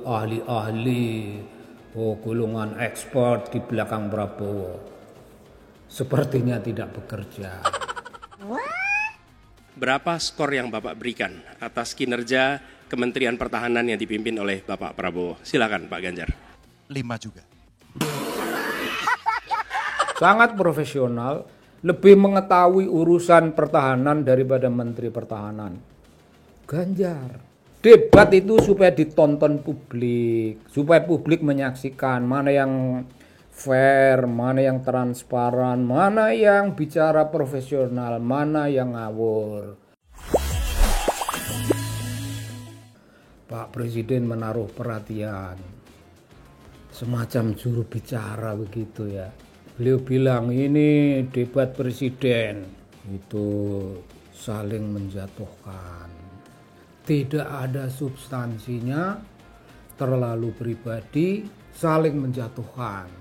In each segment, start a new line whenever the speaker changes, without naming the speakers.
ahli-ahli, golongan ekspor di belakang Prabowo. Sepertinya tidak bekerja.
Berapa skor yang Bapak berikan atas kinerja Kementerian Pertahanan yang dipimpin oleh Bapak Prabowo? Silakan Pak Ganjar.
5 juga.
Sangat profesional, lebih mengetahui urusan pertahanan daripada Menteri Pertahanan. Ganjar. Debat itu supaya ditonton publik, supaya publik menyaksikan mana yang fair, mana yang transparan, mana yang bicara profesional, mana yang ngawur. Pak Presiden menaruh perhatian, semacam juru bicara begitu ya. Beliau bilang ini debat presiden, itu saling menjatuhkan. Tidak ada substansinya, terlalu pribadi, saling menjatuhkan.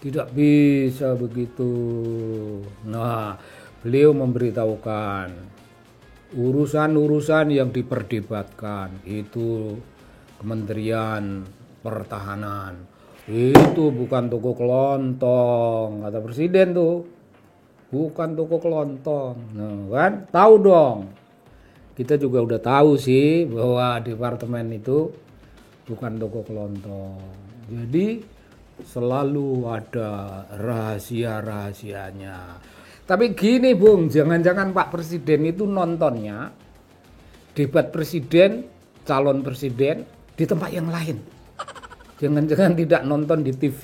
Tidak bisa begitu. Nah, beliau memberitahukan urusan-urusan yang diperdebatkan itu Kementerian Pertahanan. Itu bukan toko kelontong, kata Presiden tuh. Bukan toko kelontong. Nah, kan tahu dong. Kita juga udah tahu sih bahwa departemen itu bukan toko kelontong. Jadi selalu ada rahasia-rahasianya. Tapi gini Bung, jangan-jangan Pak Presiden itu nontonnya debat presiden, calon presiden di tempat yang lain. Jangan-jangan tidak nonton di TV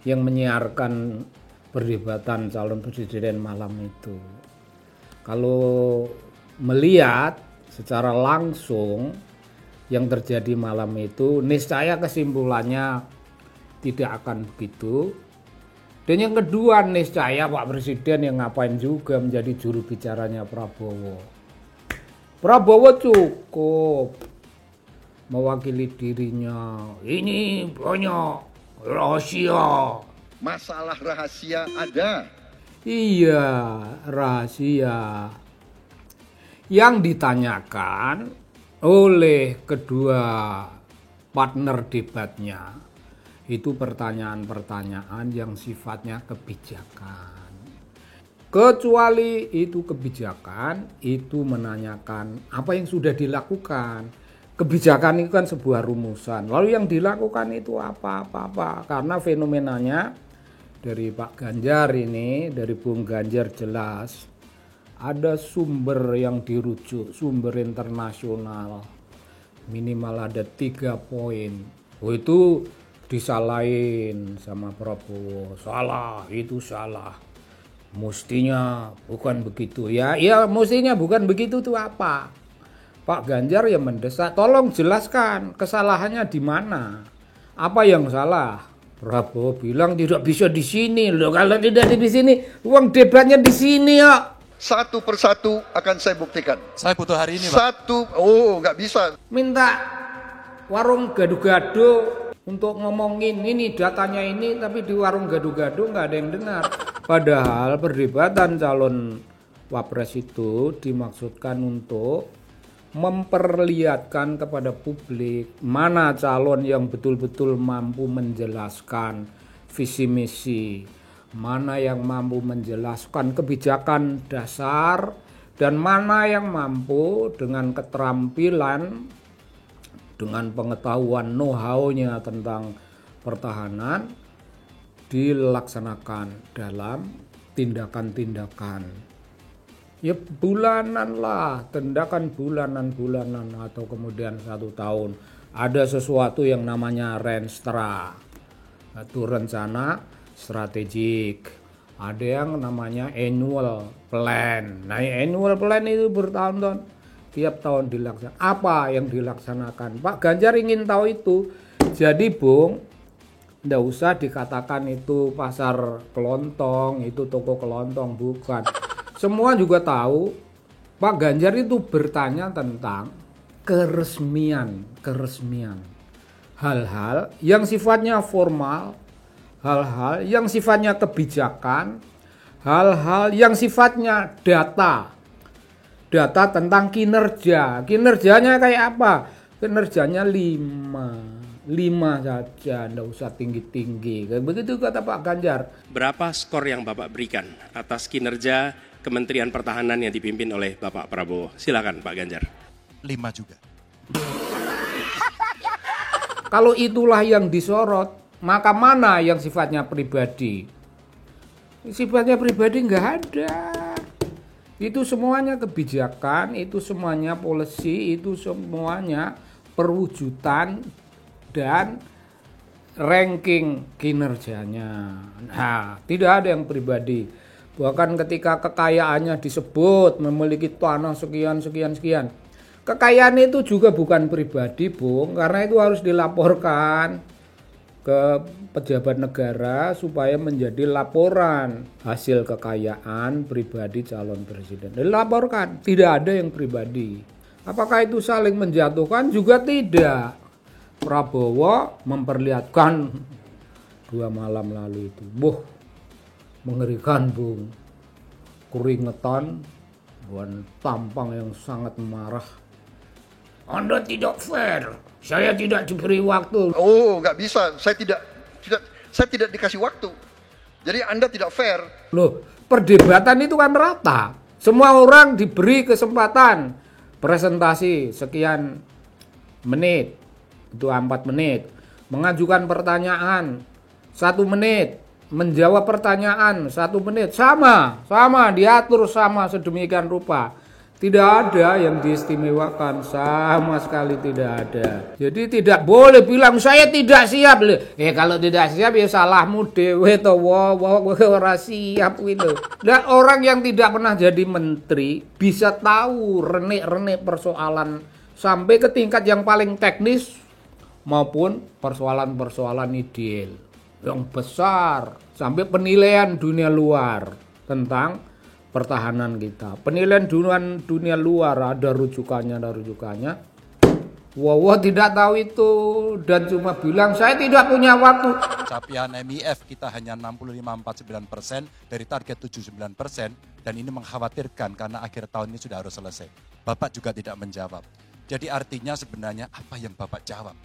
yang menyiarkan perdebatan calon presiden malam itu. Kalau melihat secara langsung yang terjadi malam itu, niscaya kesimpulannya tidak akan begitu. Dan yang kedua, niscaya Pak Presiden yang ngapain juga menjadi juru bicaranya Prabowo. Prabowo cukup mewakili dirinya. Ini banyak rahasia.
Masalah rahasia ada.
Iya, rahasia. Yang ditanyakan oleh kedua partner debatnya itu pertanyaan-pertanyaan yang sifatnya kebijakan. Kecuali itu kebijakan, itu menanyakan apa yang sudah dilakukan. Kebijakan itu kan sebuah rumusan. Lalu yang dilakukan itu apa. Karena fenomenanya dari Pak Ganjar ini, dari Bung Ganjar jelas ada sumber yang dirujuk, sumber internasional. Minimal ada 3 poin. Itu disalahin sama Prabowo. Salah, itu salah. Mestinya bukan begitu. Ya mestinya bukan begitu itu apa? Pak Ganjar yang mendesak, tolong jelaskan kesalahannya di mana. Apa yang salah? Prabowo bilang tidak bisa di sini. Loh, kalau tidak di sini, uang debatnya di sini ya.
Satu persatu akan saya buktikan.
Saya butuh hari ini, Pak.
Nggak bisa.
Minta warung gado-gado untuk ngomongin ini datanya ini, tapi di warung gado-gado nggak ada yang dengar. Padahal perdebatan calon wapres itu dimaksudkan untuk memperlihatkan kepada publik mana calon yang betul-betul mampu menjelaskan visi misi, mana yang mampu menjelaskan kebijakan dasar, dan mana yang mampu dengan keterampilan, dengan pengetahuan know-how-nya tentang pertahanan dilaksanakan dalam tindakan-tindakan. Ya bulanan lah, tindakan bulanan atau kemudian 1 tahun. Ada sesuatu yang namanya Renstra, itu rencana strategik. Ada yang namanya annual plan. Nah annual plan itu bertahun-tahun. Tiap tahun dilaksanakan. Apa yang dilaksanakan? Pak Ganjar ingin tahu itu. Jadi Bung, tidak usah dikatakan itu pasar kelontong, itu toko kelontong, bukan. Semua juga tahu Pak Ganjar itu bertanya tentang keresmian. Hal-hal yang sifatnya formal, hal-hal yang sifatnya kebijakan, hal-hal yang sifatnya data tentang kinerja. Kinerjanya kayak apa? Kinerjanya 5 saja, nggak usah tinggi-tinggi. Kayak begitu kata Pak Ganjar.
Berapa skor yang Bapak berikan atas kinerja Kementerian Pertahanan yang dipimpin oleh Bapak Prabowo? Silakan Pak Ganjar.
5 juga.
Kalau itulah yang disorot, maka mana yang sifatnya pribadi? Sifatnya pribadi nggak ada. Itu semuanya kebijakan, itu semuanya policy, itu semuanya perwujudan dan ranking kinerjanya. Nah, tidak ada yang pribadi. Bahkan ketika kekayaannya disebut memiliki tanah sekian. Kekayaan itu juga bukan pribadi, Bung, karena itu harus dilaporkan ke pejabat negara supaya menjadi laporan hasil kekayaan pribadi calon presiden. Dilaporkan, tidak ada yang pribadi. Apakah itu saling menjatuhkan? Juga tidak. Prabowo memperlihatkan 2 malam lalu itu. Mengerikan, Bung. Keringetan dan tampang yang sangat marah. Anda tidak fair. Saya tidak diberi waktu.
Oh, nggak bisa. Saya tidak dikasih waktu. Jadi Anda tidak fair.
Loh, perdebatan itu kan rata. Semua orang diberi kesempatan presentasi sekian menit. Itu 4 menit. Mengajukan pertanyaan 1 menit. Menjawab pertanyaan 1 menit. Sama diatur sama sedemikian rupa. Tidak ada yang diistimewakan, sama sekali tidak ada. Jadi tidak boleh bilang saya tidak siap. Kalau tidak siap ya salahmu dewe to, ora siap itu. Dan orang yang tidak pernah jadi menteri bisa tahu renik-renik persoalan sampai ke tingkat yang paling teknis maupun persoalan-persoalan ideal yang besar sampai penilaian dunia luar tentang pertahanan kita. Penilaian dunia luar ada rujukannya. Wow, tidak tahu itu dan cuma bilang saya tidak punya waktu.
Capaian MIF kita hanya 65,49% dari target 79% dan ini mengkhawatirkan karena akhir tahun ini sudah harus selesai. Bapak juga tidak menjawab. Jadi artinya sebenarnya apa yang Bapak jawab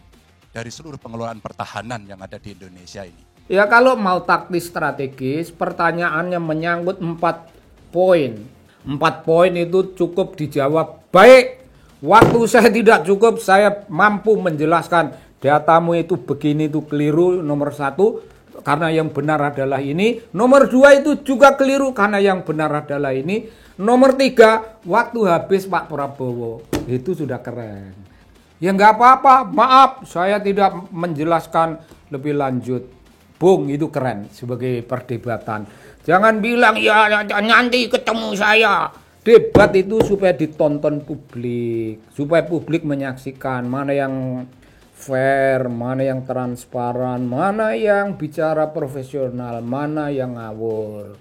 dari seluruh pengelolaan pertahanan yang ada di Indonesia ini?
Ya kalau mau taktis strategis, pertanyaannya menyangkut 4 poin. 4 poin itu cukup dijawab baik. Waktu saya tidak cukup, saya mampu menjelaskan datamu itu begini, itu keliru, nomor 1 karena yang benar adalah ini. Nomor 2 itu juga keliru karena yang benar adalah ini. Nomor 3, waktu habis Pak Prabowo. Itu sudah keren. Ya nggak apa-apa, maaf saya tidak menjelaskan lebih lanjut. Bung, itu keren sebagai perdebatan. Jangan bilang ya nanti ketemu saya. Debat itu supaya ditonton publik, supaya publik menyaksikan mana yang fair, mana yang transparan, mana yang bicara profesional, mana yang ngawur.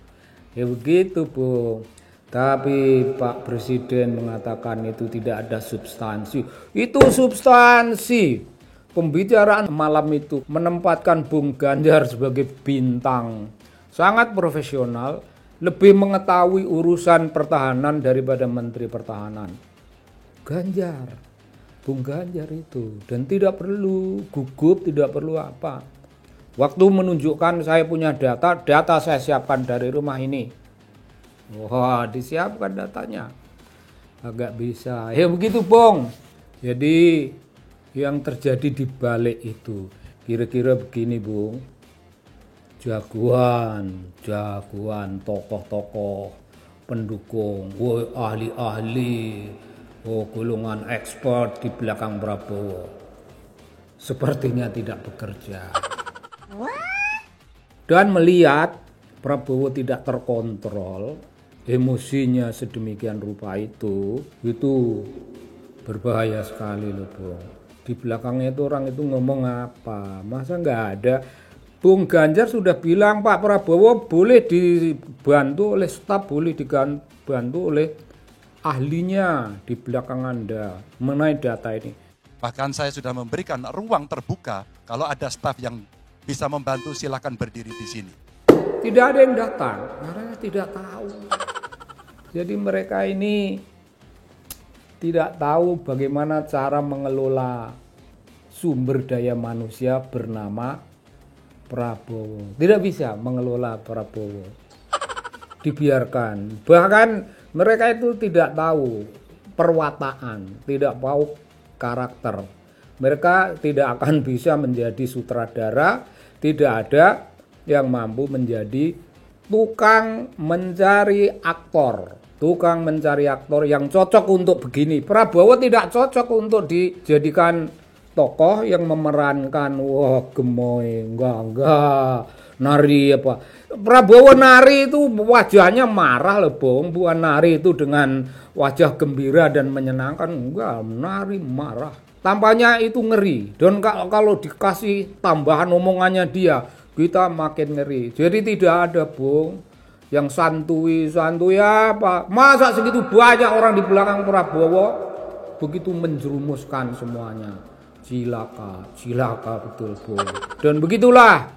Ya begitu, Bung. Tapi Pak Presiden mengatakan itu tidak ada substansi. Itu substansi. Pembicaraan malam itu menempatkan Bung Ganjar sebagai bintang. Sangat profesional, lebih mengetahui urusan pertahanan daripada Menteri Pertahanan. Ganjar, Bung Ganjar itu. Dan tidak perlu gugup, tidak perlu apa. Waktu menunjukkan saya punya data saya siapkan dari rumah ini. Wah, disiapkan datanya. Agak bisa. Ya begitu, Bung. Jadi yang terjadi di balik itu kira-kira begini, Bung. Jagoan, tokoh-tokoh, pendukung, ahli-ahli, golongan ekspor di belakang Prabowo. Sepertinya tidak bekerja. Dan melihat Prabowo tidak terkontrol, emosinya sedemikian rupa itu berbahaya sekali loh, Bung. Di belakangnya itu orang itu ngomong apa? Masa nggak ada? Bung Ganjar sudah bilang Pak Prabowo boleh dibantu oleh staf, boleh dibantu oleh ahlinya di belakang Anda mengenai data ini.
Bahkan saya sudah memberikan ruang terbuka, kalau ada staf yang bisa membantu silakan berdiri di sini.
Tidak ada yang datang karena tidak tahu. Jadi mereka ini tidak tahu bagaimana cara mengelola sumber daya manusia bernama Prabowo. Tidak bisa mengelola Prabowo. Dibiarkan. Bahkan mereka itu tidak tahu perwataan, tidak tahu karakter. Mereka tidak akan bisa menjadi sutradara, tidak ada yang mampu menjadi tukang mencari aktor. Tukang mencari aktor yang cocok untuk begini. Prabowo tidak cocok untuk dijadikan tokoh yang memerankan wah gemoy, enggak nari apa. Prabowo nari itu wajahnya marah loh Bung, bukan nari itu dengan wajah gembira dan menyenangkan, enggak, nari marah. Tampaknya itu ngeri. Dan kalau dikasih tambahan omongannya dia, kita makin ngeri. Jadi tidak ada Bung yang santuy apa. Masa segitu banyak orang di belakang Prabowo begitu menjerumuskan semuanya. Cilaka betul Bung. Dan begitulah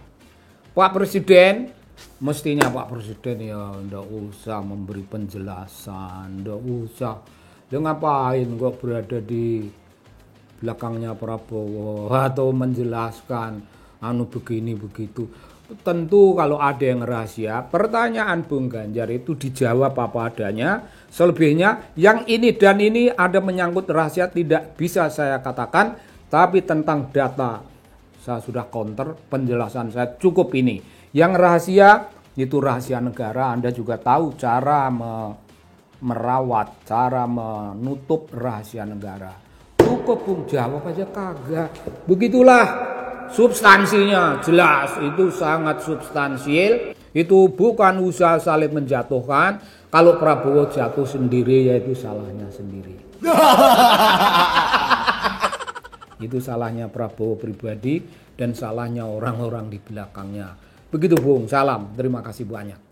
Pak Presiden, mestinya Pak Presiden ya ndak usah memberi penjelasan, ndak usah. Dia ngapain kok berada di belakangnya Prabowo atau menjelaskan anu begini begitu. Tentu kalau ada yang rahasia, pertanyaan Bung Ganjar itu dijawab apa adanya. Selebihnya yang ini dan ini ada menyangkut rahasia tidak bisa saya katakan. Tapi tentang data saya sudah counter, penjelasan saya cukup ini. Yang rahasia itu rahasia negara, Anda juga tahu cara merawat, cara menutup rahasia negara. Cukup Bung, jawab aja kagak. Begitulah substansinya, jelas itu sangat substansial. Itu bukan usaha saling menjatuhkan. Kalau Prabowo jatuh sendiri ya itu salahnya sendiri. Itu salahnya Prabowo pribadi dan salahnya orang-orang di belakangnya. Begitu Bung, salam, terima kasih banyak.